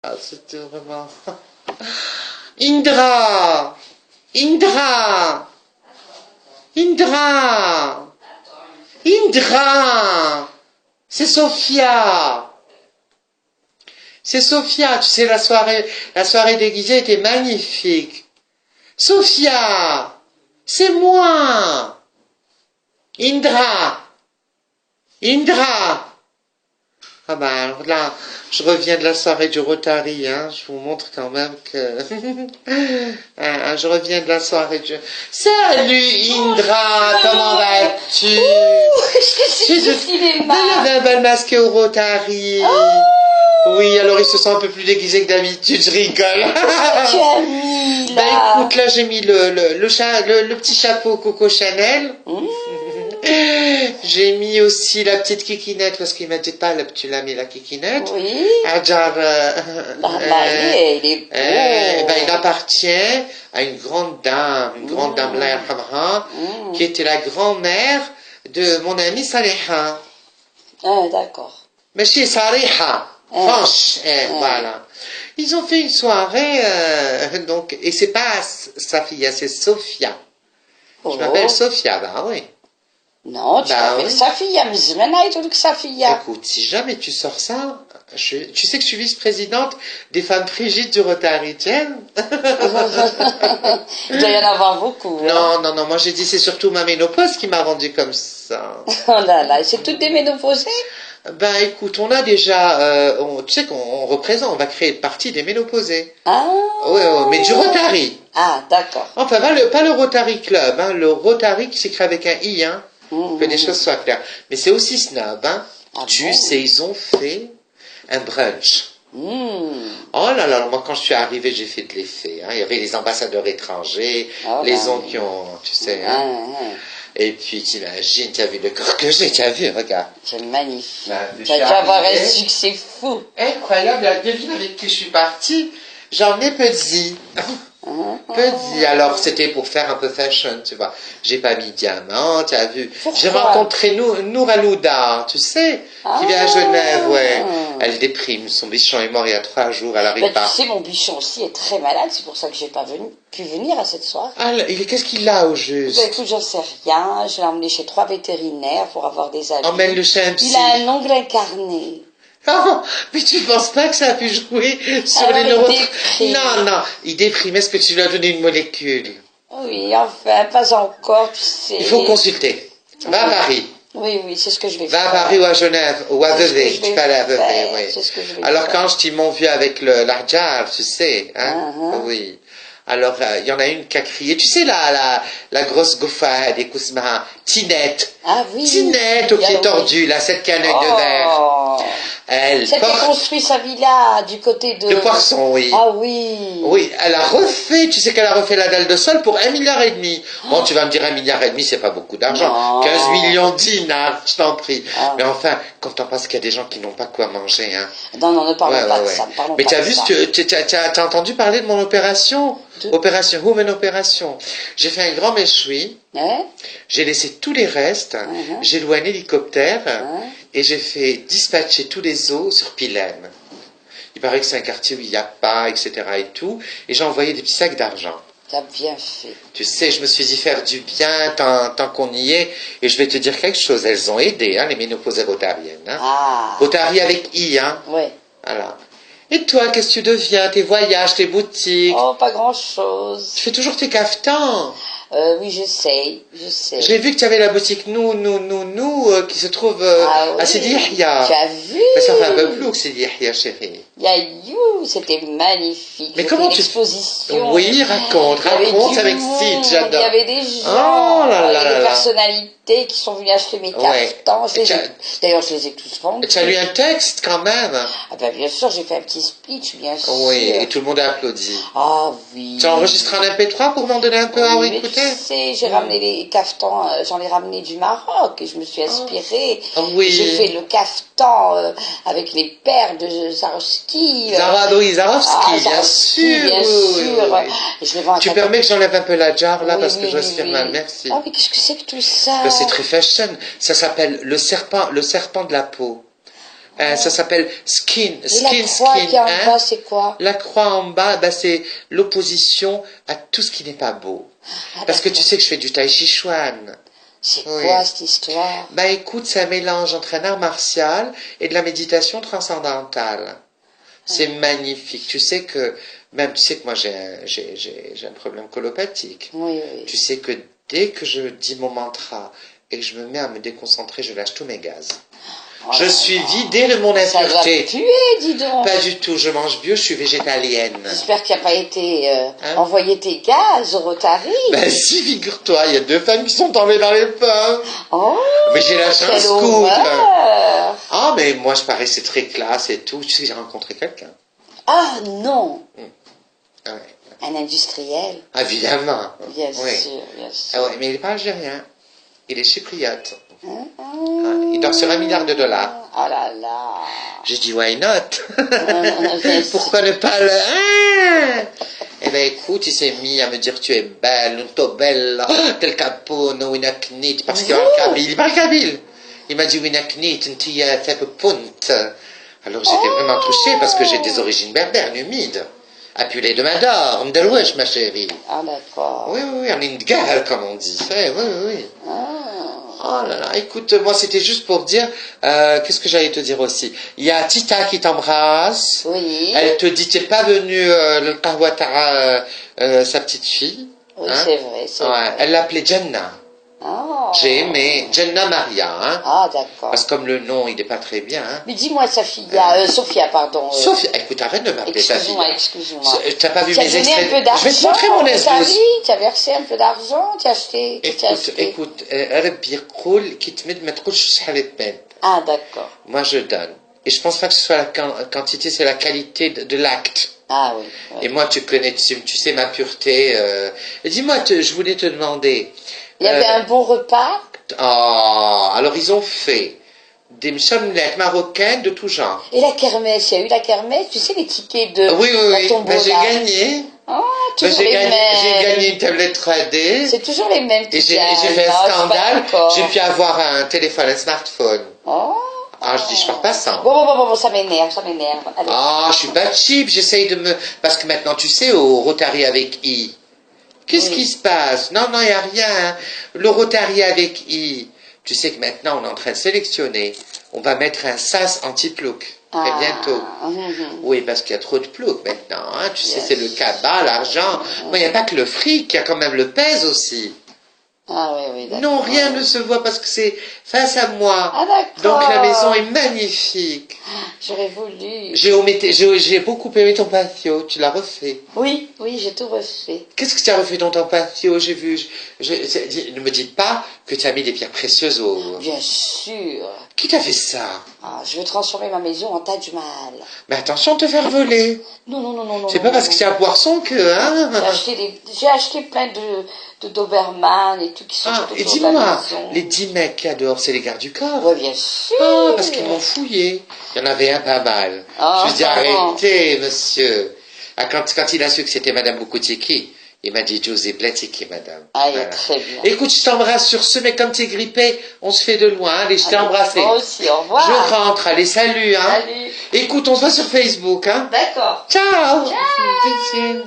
Ah, c'était vraiment... Indra! Indra! Indra! Indra! C'est Sophia! C'est Sophia, tu sais, la soirée déguisée était magnifique. Sophia! C'est moi! Indra! Indra! Ah bah alors là, je reviens de la soirée du Rotary, hein, je vous montre quand même que... je reviens de la soirée du... Salut Indra, comment vas-tu? Je suis au cinéma. Elle avait un bal masqué au Rotary. Oui, alors il se sent un peu plus déguisé que d'habitude, je rigole. Tu as mis là. Bah écoute, là j'ai mis le petit chapeau Coco Chanel. J'ai mis aussi la petite kikinette parce qu'il m'a dit pas, tu l'as mis la kikinette. Oui. Genre, il est beau. ben, il appartient à une grande dame Allah yarhamha, qui était la grand-mère de mon ami Saliha. Ah, d'accord. Mais chez Saliha, franche, voilà. Ils ont fait une soirée, donc, et c'est pas sa fille, c'est Sophia. Je m'appelle Sophia, bah oui. Non, tu t'appelles Safia, mais c'est maintenant que Safia. Écoute, si jamais tu sors ça, tu sais que je suis vice-présidente des femmes frigides du Rotary, tiens. Il doit y en avoir beaucoup. Non, moi j'ai dit c'est surtout ma ménopause qui m'a rendue comme ça. Oh là là, c'est toutes des ménopausées? Ben écoute, on a déjà, tu sais qu'on représente, on va créer partie des ménopausés. Ah. Ouais, mais du Rotary. Ah, d'accord. Enfin, pas le Rotary Club, hein, le Rotary qui s'écrit avec un I, hein. Que les choses soient claires. Mais c'est aussi snob, hein. Tu sais, ils ont fait un brunch. Oh là là, moi quand je suis arrivé, j'ai fait de l'effet. Hein. Il y avait les ambassadeurs étrangers, les oncles qui ont, tu sais. Hein. Et puis t'imagines, tu as vu le corps que j'ai, tu as vu, regarde. C'est magnifique. Tu vas avoir un succès fou. Incroyable, la devine avec qui je suis partie, j'en ai petit. Petit, alors c'était pour faire un peu fashion, tu vois. J'ai pas mis diamant, tu as vu. J'ai rencontré Nour Alouda, tu sais, qui vient à Genève, ouais. Elle déprime, son bichon est mort il y a 3 jours, elle arrive pas. Tu sais, mon bichon aussi est très malade, c'est pour ça que j'ai pas pu venir à cette soirée. Ah, qu'est-ce qu'il a au juste? Ben, écoute, j'en sais rien, je l'ai emmené chez 3 vétérinaires pour avoir des avis. Emmène-le chez un psy. Il a un ongle incarné. Oh, mais tu penses pas que ça a pu jouer sur les neurotransmetteurs? Non, il déprime. Est-ce que tu lui as donné une molécule? Oui, enfin, pas encore, tu sais. Il faut consulter. Va à Paris. Oui, c'est ce que je vais faire. Va à Paris ou à Genève, ou à Vevey. Tu peux aller à Vevey, oui. C'est ce que je vais Alors, faire. quand je t'y m'ont vu avec l'Arjar, tu sais, hein? Oui. Alors, il y en a une qui a crié, tu sais, la grosse gouffade des Kousma, Tinette. Ah oui. Tinette au pied tordu, là, cette canette de verre. Elle qui a construit sa villa du côté de... De Poisson, oui. Ah oui. Oui, elle a refait, tu sais qu'elle a refait la dalle de sol pour 1,5 milliard. Bon, tu vas me dire 1,5 milliard, c'est pas beaucoup d'argent. 15 millions de dinars, je t'en prie. Mais enfin, quand on pense qu'il y a des gens qui n'ont pas quoi manger, hein. Non, ne parlons pas de ça, Mais tu as vu, tu as entendu parler de mon opération? Opération Women Opération. J'ai fait un grand méchoui. J'ai laissé tous les restes. J'ai loué un hélicoptère. Et j'ai fait dispatcher tous les os sur Pilem. Il paraît que c'est un quartier où il n'y a pas, etc. et tout. Et j'ai envoyé des petits sacs d'argent. T'as bien fait. Tu sais, je me suis dit faire du bien tant qu'on y est. Et je vais te dire quelque chose. Elles ont aidé, hein, les ménopausées rotariennes. Hein. Rotary avec I, hein. Oui. Voilà. Et toi, qu'est-ce que tu deviens? Tes voyages, tes boutiques? Oh, pas grand-chose. Tu fais toujours tes cafetans? Oui, j'essaye. J'ai vu que tu avais la boutique nous, qui se trouve à Sidi Yahya. Tu as vu? Mais ça fait un peu flou que Sidi Yahya, chérie. Yayou, c'était magnifique. Mais comment tu... Exposition. Oui, raconte avec Sid, j'adore. Il y avait des gens, des personnalités qui sont venus acheter mes cafetans. D'ailleurs, je les ai tous vendus. Tu as lu un texte quand même? Ah ben, bien sûr, j'ai fait un petit speech, bien sûr. Oui, et tout le monde a applaudi. Ah oui. Tu as enregistré un MP3 pour m'en donner un peu à écouter? Tu sais, j'ai ramené les cafetans, j'en ai ramené du Maroc et je me suis inspirée. J'ai fait le cafetan avec les perles de Zarovski. Zarovski, bien sûr. Bien sûr. Et je les vends à tu permets que j'enlève un peu la jar là parce que je respire mal, merci. Ah mais qu'est-ce que c'est que tout ça? C'est très fashion. Ça s'appelle le serpent de la peau. Ça s'appelle skin. Et la croix qui est en bas, c'est quoi? La croix en bas, c'est l'opposition à tout ce qui n'est pas beau. Parce que tu sais que je fais du tai chi chuan. C'est quoi cette histoire? Écoute, c'est un mélange entre un art martial et de la méditation transcendantale. C'est magnifique. Tu sais que moi j'ai un problème colopathique. Oui. Tu sais que dès que je dis mon mantra et que je me mets à me déconcentrer, je lâche tous mes gaz. Je suis vidée de mon impureté. Ça doit tuer, dis donc. Pas du tout, je mange bio, je suis végétalienne. J'espère qu'il n'y a pas été envoyé tes gaz au Rotary. Si, figure-toi, il y a 2 femmes qui sont tombées dans les pommes. Oh, mais j'ai lâché un scoop. Mais moi je paraissais très classe et tout. Tu sais que j'ai rencontré quelqu'un. Ah non. Ouais. Un industriel. Évidemment. Bien sûr. Mais il n'est pas algérien. Il est chypriote. Il dort sur $1 milliard. Oh là là. J'ai dit, why not? Pourquoi ne pas le... écoute, il s'est mis à me dire, tu es belle, un bella, tel capone, winaknit, parce qu'il parle kabyle. Il m'a dit, winaknit, ntia feb punt. Alors j'étais vraiment touchée parce que j'ai des origines berbères, humides. Appelé de Mador, Mdelouech, ma chérie. Ah d'accord. Oui, en Indgal, comme on dit. Oui. Oh là là, écoute, moi c'était juste pour dire, qu'est-ce que j'allais te dire aussi? Il y a Tita qui t'embrasse. Oui. Elle te dit, t'es pas venue le Kahwatara, sa petite fille. Oui, c'est vrai. Elle l'appelait Jenna. Oh. J'ai aimé Jenna Maria. Ah d'accord. Parce que comme le nom, il n'est pas très bien. Mais dis-moi, Sophia, pardon. Sophia, écoute, arrête de m'appeler ta fille. Excuse-moi. T'as pas vu mes extraits? Je vais te montrer mon S12. Tu as versé un peu d'argent, tu as acheté. Écoute, ah d'accord. moi je donne. Et je pense pas que ce soit la quantité, c'est la qualité de l'acte. Ah oui. Et moi, tu sais ma pureté. Dis-moi, je voulais te demander. Il y avait un bon repas. Alors ils ont fait des chomelettes marocaines de tout genre. Et la kermesse, il y a eu la kermesse, tu sais les tickets de la tombola. J'ai gagné. Toujours les mêmes. J'ai gagné une tablette 3D. C'est toujours les mêmes. Et j'ai fait un scandale. J'ai pu avoir un téléphone, un smartphone. Je dis, je pars pas sans. Bon, ça m'énerve. Je suis pas cheap, j'essaye de me... Parce que maintenant, tu sais, au Rotary avec I, qu'est-ce qui se passe? Non, il n'y a rien. Le Rotary avec I, tu sais que maintenant, on est en train de sélectionner. On va mettre un sas anti-plouc. Très bientôt. Oui, parce qu'il y a trop de plouc maintenant. Tu sais, c'est le cabas, l'argent. Il n'y a pas que le fric, il y a quand même le pèse aussi. Oui, d'accord. Non, rien ne se voit parce que c'est face à moi. D'accord. Donc la maison est magnifique. J'aurais voulu. J'ai beaucoup aimé ton patio. Tu l'as refait. Oui, j'ai tout refait. Qu'est-ce que tu as refait dans ton patio? J'ai vu. Ne me dites pas que tu as mis des pierres précieuses au... Bien sûr. Qui t'a fait ça? Je veux transformer ma maison en Taj Mahal. Mais attention de te faire voler. Non. C'est pas parce que c'est à Poisson que... J'ai acheté plein de Doberman et tout qui sont tout et autour de la dis-moi, maison. les 10 mecs qu'il y a dehors, c'est les gardes du corps? Oui, bien sûr. Parce qu'ils m'ont fouillé. Il y en avait un pas mal. Je lui ai dit, arrêtez, monsieur. Quand il a su que c'était Madame Boukoutsiki, il m'a dit, José Blatiki, madame. Très bien. Écoute, je t'embrasse sur ce, mais comme t'es grippé, on se fait de loin. Allez, je t'ai embrassé. Moi aussi, au revoir. Je rentre, allez, salut. Salut. Écoute, on se voit sur Facebook. D'accord. Ciao. Ciao.